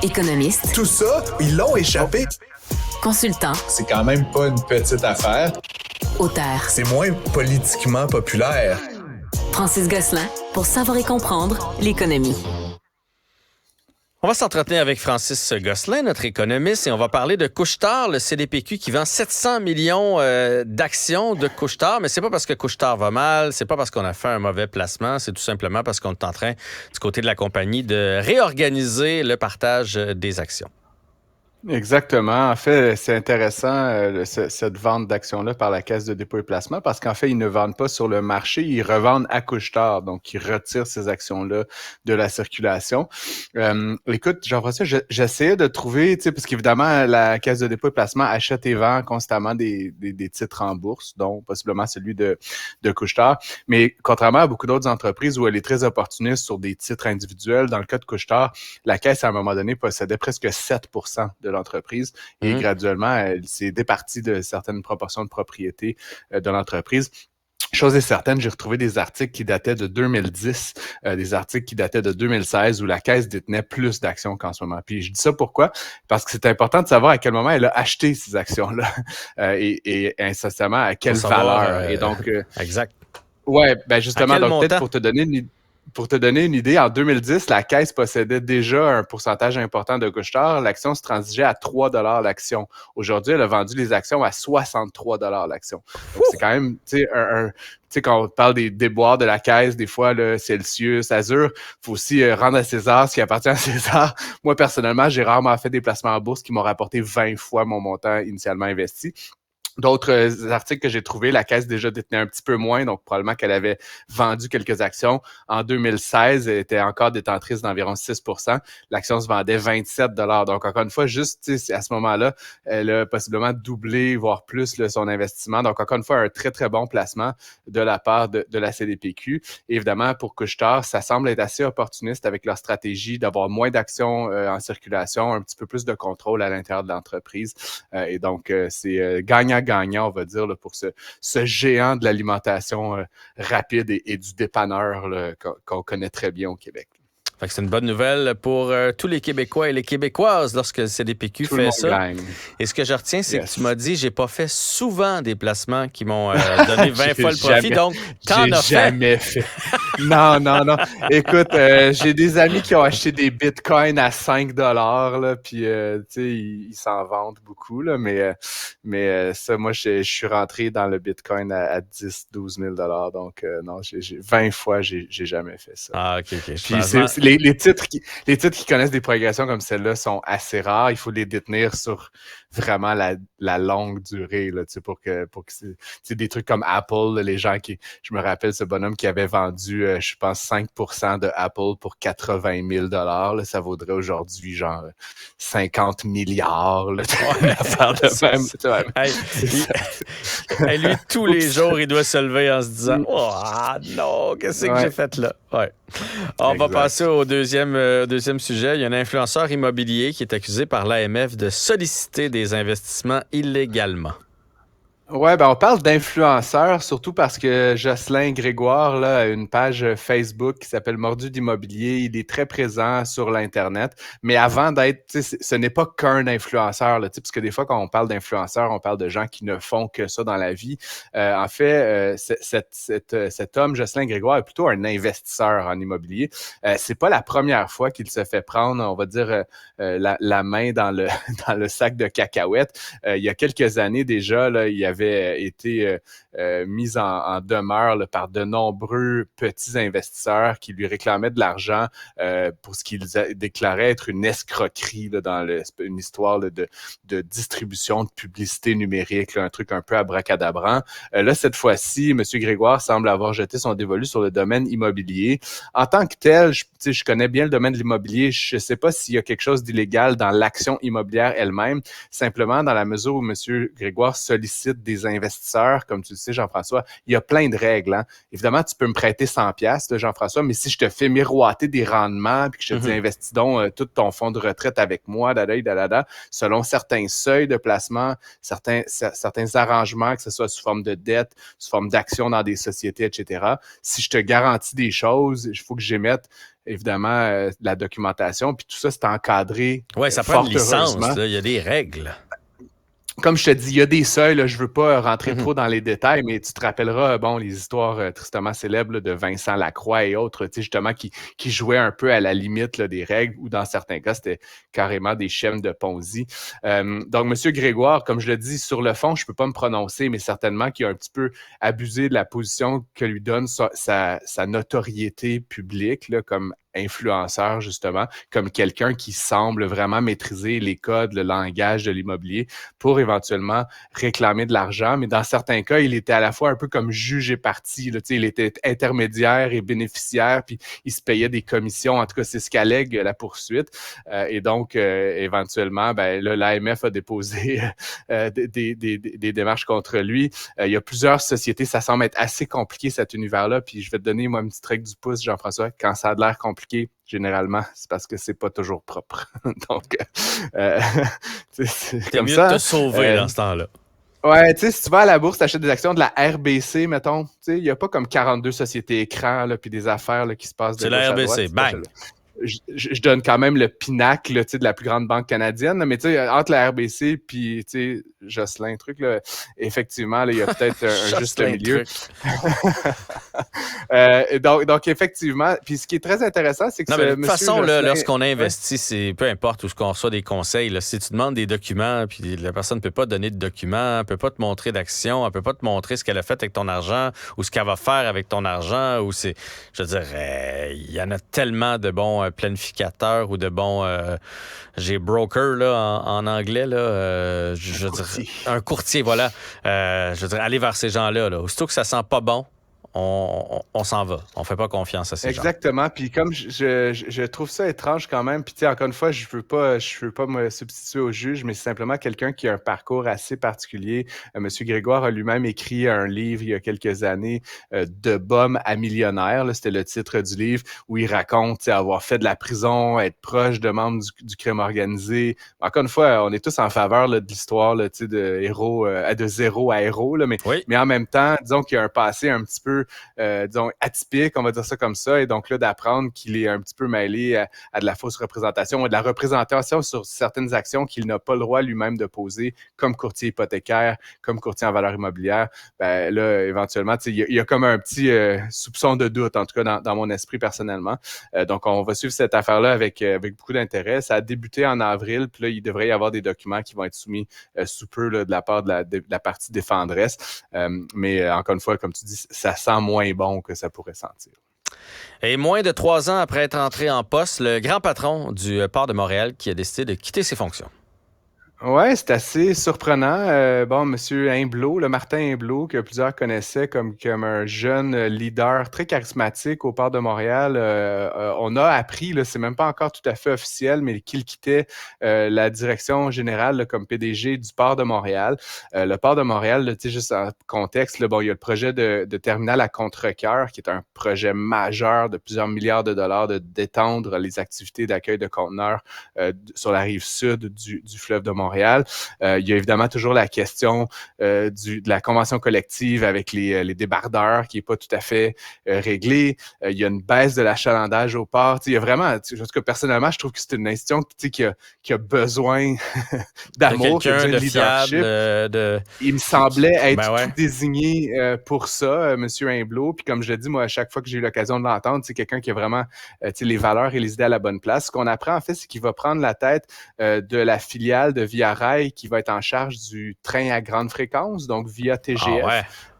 Économiste. Tout ça, ils l'ont échappé. Consultant. C'est quand même pas une petite affaire. Auteur. C'est moins politiquement populaire. Francis Gosselin, pour savoir et comprendre l'économie. On va s'entretenir avec Francis Gosselin, notre économiste, et on va parler de Couche-Tard, le CDPQ qui vend 700 millions d'actions de Couche-Tard. Mais c'est pas parce que Couche-Tard va mal, c'est pas parce qu'on a fait un mauvais placement, c'est tout simplement parce qu'on est en train, du côté de la compagnie, de réorganiser le partage des actions. Exactement. En fait, c'est intéressant cette vente d'actions-là par la Caisse de dépôt et placement parce qu'en fait, ils ne vendent pas sur le marché, ils revendent à Couche-Tard. Donc, ils retirent ces actions-là de la circulation. Écoute, Jean-François, j'essayais de trouver, tu sais, parce qu'évidemment, la Caisse de dépôt et placement achète et vend constamment des titres en bourse, dont possiblement celui de Couche-Tard. Mais contrairement à beaucoup d'autres entreprises où elle est très opportuniste sur des titres individuels, dans le cas de Couche-Tard, la Caisse, à un moment donné, possédait presque 7% de l'entreprise et graduellement, elle s'est départie de certaines proportions de propriété de l'entreprise. Chose est certaine, j'ai retrouvé des articles qui dataient de 2010, des articles qui dataient de 2016 où la Caisse détenait plus d'actions qu'en ce moment. Puis je dis ça pourquoi? Parce que c'est important de savoir à quel moment elle a acheté ces actions-là et incessamment à quelle valeur. Et donc, exact. Ouais, ben justement, donc montant? peut-être pour te donner une idée, en 2010, la Caisse possédait déjà un pourcentage important de Couche-Tard. L'action se transigeait à 3 $ l'action. Aujourd'hui, elle a vendu les actions à 63 $ l'action. Donc, c'est quand même, tu sais, quand on parle des déboires de la Caisse, des fois, là, Celsius, Azur, faut aussi rendre à César ce qui appartient à César. Moi, personnellement, j'ai rarement fait des placements en bourse qui m'ont rapporté 20 fois mon montant initialement investi. D'autres articles que j'ai trouvés, la Caisse déjà détenait un petit peu moins, donc probablement qu'elle avait vendu quelques actions. En 2016, elle était encore détentrice d'environ 6%. L'action se vendait 27 $. Donc, encore une fois, juste à ce moment-là, elle a possiblement doublé, voire plus, son investissement. Donc, encore une fois, un très, très bon placement de la part de la CDPQ. Et évidemment, pour Couche-Tard, ça semble être assez opportuniste avec leur stratégie d'avoir moins d'actions en circulation, un petit peu plus de contrôle à l'intérieur de l'entreprise. Et donc, c'est gagnant, on va dire, là, pour ce géant de l'alimentation rapide et du dépanneur là, qu'on connaît très bien au Québec. Fait que c'est une bonne nouvelle pour tous les Québécois et les Québécoises lorsque le CDPQ fait ça. Gagne. Et ce que je retiens, c'est que tu m'as dit, j'ai pas fait souvent des placements qui m'ont donné 20 fois le profit, donc t'en as fait. J'ai jamais fait. Non. Écoute, j'ai des amis qui ont acheté des bitcoins à 5 $, là, puis tu sais, ils s'en vendent beaucoup, là, mais ça, moi, je suis rentré dans le bitcoin à 10-12 000 $, donc non, j'ai 20 fois, j'ai jamais fait ça. Ah, OK. Puis les titres qui connaissent des progressions comme celle-là sont assez rares. Il faut les détenir sur vraiment la longue durée, là, pour que c'est des trucs comme Apple, là, les gens je me rappelle ce bonhomme qui avait vendu, je pense, 5% de Apple pour 80 000 $. Là, ça vaudrait aujourd'hui genre 50 milliards. Là, une affaire de même. Lui, tous les jours, il doit se lever en se disant « Oh non, qu'est-ce que j'ai fait là? » Ouais. On va passer au deuxième sujet. Il y a un influenceur immobilier qui est accusé par l'AMF de solliciter des investissements illégalement. Ouais, ben on parle d'influenceurs, surtout parce que Jocelyn Grégoire là, a une page Facebook qui s'appelle Mordu d'immobilier. Il est très présent sur l'Internet. Mais avant d'être, ce n'est pas qu'un influenceur, là, parce que des fois, quand on parle d'influenceurs, on parle de gens qui ne font que ça dans la vie. En fait, cet homme, Jocelyn Grégoire, est plutôt un investisseur en immobilier. C'est pas la première fois qu'il se fait prendre, on va dire, la main dans le sac de cacahuètes. Il y a quelques années déjà, là, il y avait été mis en demeure là, par de nombreux petits investisseurs qui lui réclamaient de l'argent pour ce qu'ils déclaraient être une escroquerie là, dans une histoire là, de distribution de publicité numérique, là, un truc un peu abracadabrant. Là, cette fois-ci, M. Grégoire semble avoir jeté son dévolu sur le domaine immobilier. En tant que tel, je connais bien le domaine de l'immobilier. Je ne sais pas s'il y a quelque chose d'illégal dans l'action immobilière elle-même, simplement dans la mesure où M. Grégoire sollicite des investisseurs, comme tu le sais, Jean-François, il y a plein de règles. Hein. Évidemment, tu peux me prêter 100$, là, Jean-François, mais si je te fais miroiter des rendements puis que je te dis investis donc tout ton fonds de retraite avec moi, selon certains seuils de placement, certains arrangements, que ce soit sous forme de dette, sous forme d'actions dans des sociétés, etc. Si je te garantis des choses, il faut que j'émette évidemment de la documentation, puis tout ça, c'est encadré. Oui, ça prend une licence, il y a des règles. Comme je te dis, il y a des seuils, là, je ne veux pas rentrer trop dans les détails, mais tu te rappelleras, les histoires tristement célèbres là, de Vincent Lacroix et autres, justement, qui jouaient un peu à la limite là, des règles, ou dans certains cas, c'était carrément des schèmes de Ponzi. Donc, M. Grégoire, comme je le dis, sur le fond, je ne peux pas me prononcer, mais certainement qu'il a un petit peu abusé de la position que lui donne sa notoriété publique, là, comme influenceur, justement, comme quelqu'un qui semble vraiment maîtriser les codes, le langage de l'immobilier pour éventuellement réclamer de l'argent. Mais dans certains cas, il était à la fois un peu comme juge et partie. Là, il était intermédiaire et bénéficiaire, puis il se payait des commissions. En tout cas, c'est ce qu'allègue la poursuite. Et donc, éventuellement, là, l'AMF a déposé des démarches contre lui. Il y a plusieurs sociétés. Ça semble être assez compliqué, cet univers-là. Puis je vais te donner, moi, une petite règle du pouce, Jean-François. Quand ça a l'air compliqué, généralement, c'est parce que c'est pas toujours propre. Donc, c'est comme mieux ça. De te sauver dans ce temps-là. Ouais, tu sais, si tu vas à la bourse, tu achètes des actions de la RBC, mettons. Tu sais, il n'y a pas comme 42 sociétés écrans, puis des affaires là, qui se passent de c'est la RBC, bang! Je donne quand même le pinacle là, de la plus grande banque canadienne, là, mais entre la RBC puis Jocelyn, là, effectivement, il y a peut-être un juste milieu. donc, effectivement, puis ce qui est très intéressant, c'est que de toute façon, Jocelyn, lorsqu'on investit, c'est peu importe où on reçoit des conseils, là, si tu demandes des documents, puis la personne ne peut pas donner de documents, elle ne peut pas te montrer d'actions, elle ne peut pas te montrer ce qu'elle a fait avec ton argent ou ce qu'elle va faire avec ton argent, ou je veux dire, il y en a tellement de bons planificateur ou de bons j'ai broker là en anglais là je veux dire un courtier voilà je veux dire aller vers ces gens-là là. Aussitôt que ça sent pas bon, on s'en va. On fait pas confiance à ces gens. Exactement. Puis comme je trouve ça étrange quand même, puis encore une fois, je veux pas me substituer au juge, mais c'est simplement quelqu'un qui a un parcours assez particulier. Monsieur Grégoire a lui-même écrit un livre il y a quelques années, De bum à millionnaire. Là, c'était le titre du livre où il raconte avoir fait de la prison, être proche de membres du crime organisé. Encore une fois, on est tous en faveur là, de l'histoire là, de héros, de zéro à héros, là, mais en même temps, disons qu'il y a un passé un petit peu disons, atypique, on va dire ça comme ça, et donc là, d'apprendre qu'il est un petit peu mêlé à de la fausse représentation et de la représentation sur certaines actions qu'il n'a pas le droit lui-même de poser, comme courtier hypothécaire, comme courtier en valeur immobilière, là, éventuellement, il y a comme un petit soupçon de doute, en tout cas, dans mon esprit personnellement. Donc, on va suivre cette affaire-là avec beaucoup d'intérêt. Ça a débuté en avril, puis là, il devrait y avoir des documents qui vont être soumis sous peu là, de la part de la partie défenderesse. Mais encore une fois, comme tu dis, ça sent moins bon que ça pourrait sentir. Et moins de 3 ans après être entré en poste, le grand patron du port de Montréal qui a décidé de quitter ses fonctions. Ouais, c'est assez surprenant. Monsieur Humblot, le Martin Humblot, que plusieurs connaissaient comme un jeune leader très charismatique au port de Montréal, on a appris, là, c'est même pas encore tout à fait officiel, mais qu'il quittait la direction générale là, comme PDG du port de Montréal. Le port de Montréal, juste en contexte, là, il y a le projet de terminal à Contrecœur, qui est un projet majeur de plusieurs milliards de dollars de d'étendre les activités d'accueil de conteneurs sur la rive sud du fleuve de Montréal. Il y a évidemment toujours la question de la convention collective avec les débardeurs qui n'est pas tout à fait réglée. Il y a une baisse de l'achalandage au port. Il y a vraiment, en tout cas, personnellement, je trouve que c'est une institution qui a besoin d'amour, de quelqu'un de leadership. Fiable, Il me semblait être tout désigné pour ça, M. Humblot. Puis comme je le dis, moi, à chaque fois que j'ai eu l'occasion de l'entendre, c'est quelqu'un qui a vraiment les valeurs et les idées à la bonne place. Ce qu'on apprend, en fait, c'est qu'il va prendre la tête de la filiale de Via Rail qui va être en charge du train à grande fréquence, donc Via TGF.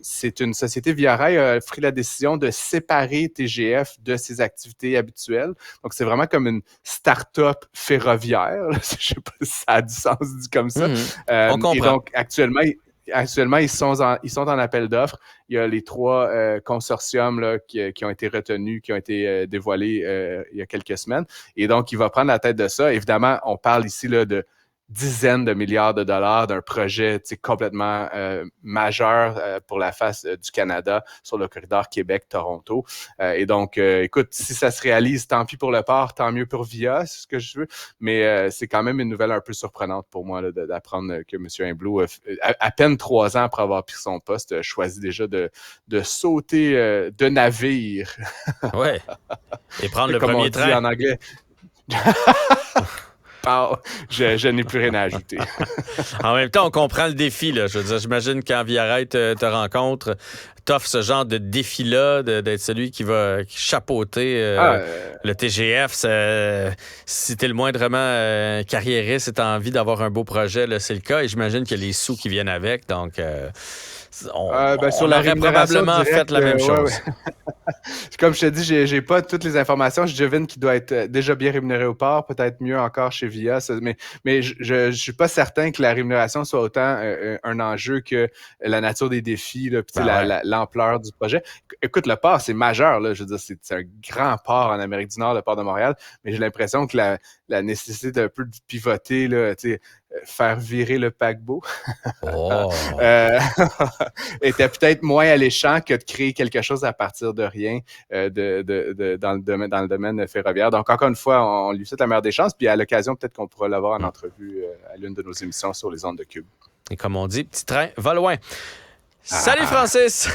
C'est une société, Via Rail a pris la décision de séparer TGF de ses activités habituelles. Donc, c'est vraiment comme une start-up ferroviaire. Je ne sais pas si ça a du sens dit comme ça. On comprend. Et donc, actuellement, ils sont en appel d'offres. Il y a les 3 consortiums là, qui ont été retenus, qui ont été dévoilés il y a quelques semaines. Et donc, il va prendre la tête de ça. Évidemment, on parle ici là, dizaines de milliards de dollars d'un projet complètement majeur pour la face du Canada sur le corridor Québec-Toronto. Et donc, écoute, si ça se réalise, tant pis pour le port, tant mieux pour VIA, c'est ce que je veux. Mais c'est quand même une nouvelle un peu surprenante pour moi là, d'apprendre que M. Imbleau, à peine 3 ans après avoir pris son poste, a choisi déjà de sauter de navire. Ouais. Et prendre le Comme premier on dit train. en anglais. Je n'ai plus rien à ajouter. En même temps, on comprend le défi. Là. Je veux dire, j'imagine quand Villaret te rencontre, t'offres ce genre de défi-là, d'être celui qui va chapeauter le TGF. Si t'es le moindrement carriériste et t'as envie d'avoir un beau projet, là, c'est le cas. Et j'imagine qu'il y a les sous qui viennent avec. Donc, sur on la aurait probablement directe, fait la même chose. Ouais. Comme je te dis, j'ai pas toutes les informations. Je devine qu'il doit être déjà bien rémunéré au port, peut-être mieux encore chez VIA. Mais je suis pas certain que la rémunération soit autant un enjeu que la nature des défis, là, puis l'ampleur du projet. Écoute, le port, c'est majeur. Là, je veux dire, c'est un grand port en Amérique du Nord, le port de Montréal. Mais j'ai l'impression que la nécessité d'un peu de pivoter, là, faire virer le paquebot, était peut-être moins alléchant que de créer quelque chose à partir de rien dans le domaine ferroviaire. Donc, encore une fois, on lui souhaite la meilleure des chances, puis à l'occasion, peut-être qu'on pourra l'avoir en entrevue à l'une de nos émissions sur les ondes de Cube. Et comme on dit, petit train va loin. Salut Francis!